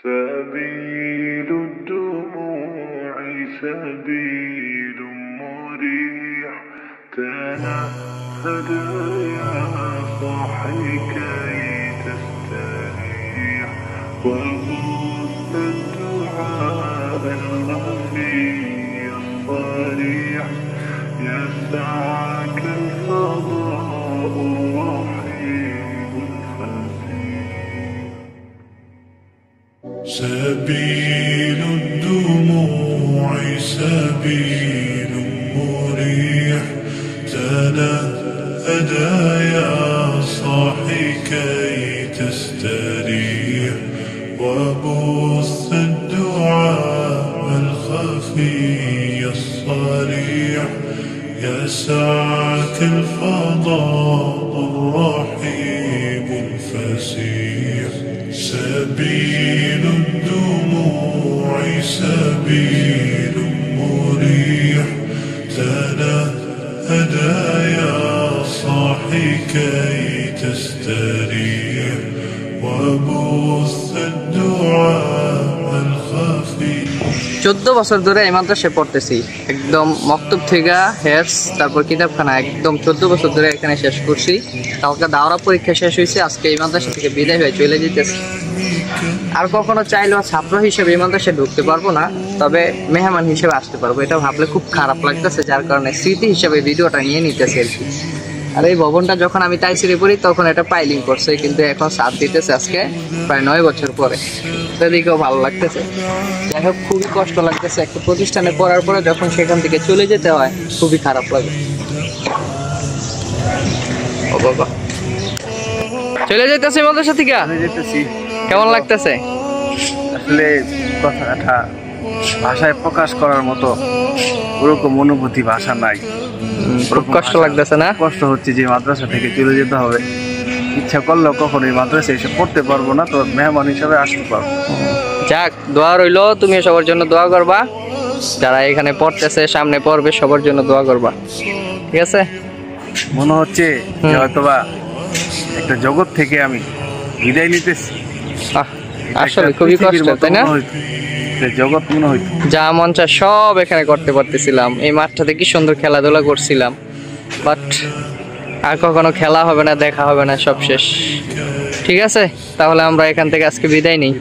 سبيل الدموع سبيل مريح تنهد يا صاحي كي تستريح وبث الدعاء الخفي الصريح يسعك الفضاء الرحيم الفسيح سبيل الدموع سبيل مريح تنهدى يا صاحي كي تستريح وبث الدعاء الخفي الصريح يسعك الفضاء الرحيم الفسيح سبيل الدموع سبيل مريح تنهدى يا صاحي كي تستريح وبث الدعاء الخفي 14 বছর ধরে এই মাদ্রাসায় পড়তেছি একদম মক্তব থেকে হেফজ তারপর কিতাবখানা একদম 14 বছর ধরে এখানে শেষ করছি কালকে দাওরা পরীক্ষা শেষ হয়েছে আজকে এই মাদ্রাসা থেকে বিদায় হয়ে চলে যেতেছি আর কখনো চাইলেও ছাত্র হিসেবে এই মাদ্রাসায় ঢুকতে পারবো না তবে মেহমান হিসেবে আসতে পারবো এটা ভাবলে খুব খারাপ লাগতেছে যার কারণে স্মৃতি হিসেবে ভিডিওটা নিয়ে নিতেছি আর কি আর এই ভবনটা যখন আমি তাইসিরে পড়ি তখন এটা পাইলিং করছে কিন্তু এখন সাথ দিতেছে আজকে প্রায় 9 বছর পরে সেদিকেও ভালো লাগতেছে যাই হোক খুবই কষ্ট লাগতেছে একটা প্রতিষ্ঠানে পড়ার পরে যখন সেখান থেকে চলে যেতে হয় খুবই খারাপ লাগে ও বাবা চলে যাইতেছি মাদ্রাসা থেকে কেমন লাগতেছে আসলে কথাটা ভাষায় প্রকাশ করার মতো ওরকম অনুভূতি ভাষা নাই খুব কষ্ট লাগতেছে না কষ্ট হচ্ছে যে মাদ্রাসা থেকে চলে যেতে হবে ইচ্ছা করলেও কখনো এই মাদ্রাসায় এসে পড়তে পারবো না তো মেহমান হিসাবে আসতে পারবো যাক দোয়া রইলো তুমি সবার জন্য দোয়া করবা যারা এখানে পড়তেছে সামনে পড়বে সবার জন্য দোয়া করবা ঠিক আছে মনে হচ্ছে যে হয়তোবা একটা জগৎ থেকে আমি বিদায় নিতেছি আসলে খুবই কষ্ট তাই না জগৎ মনে হইতো যা মন চায় সব এখানে করতে পারতেছিলাম এই মাঠটাতে কি সুন্দর খেলাধুলা করছিলাম বাট আর কখনো খেলা হবে না দেখা হবে না সব শেষ ঠিক আছে তাহলে আমরা এখান থেকে আজকে বিদায় নিই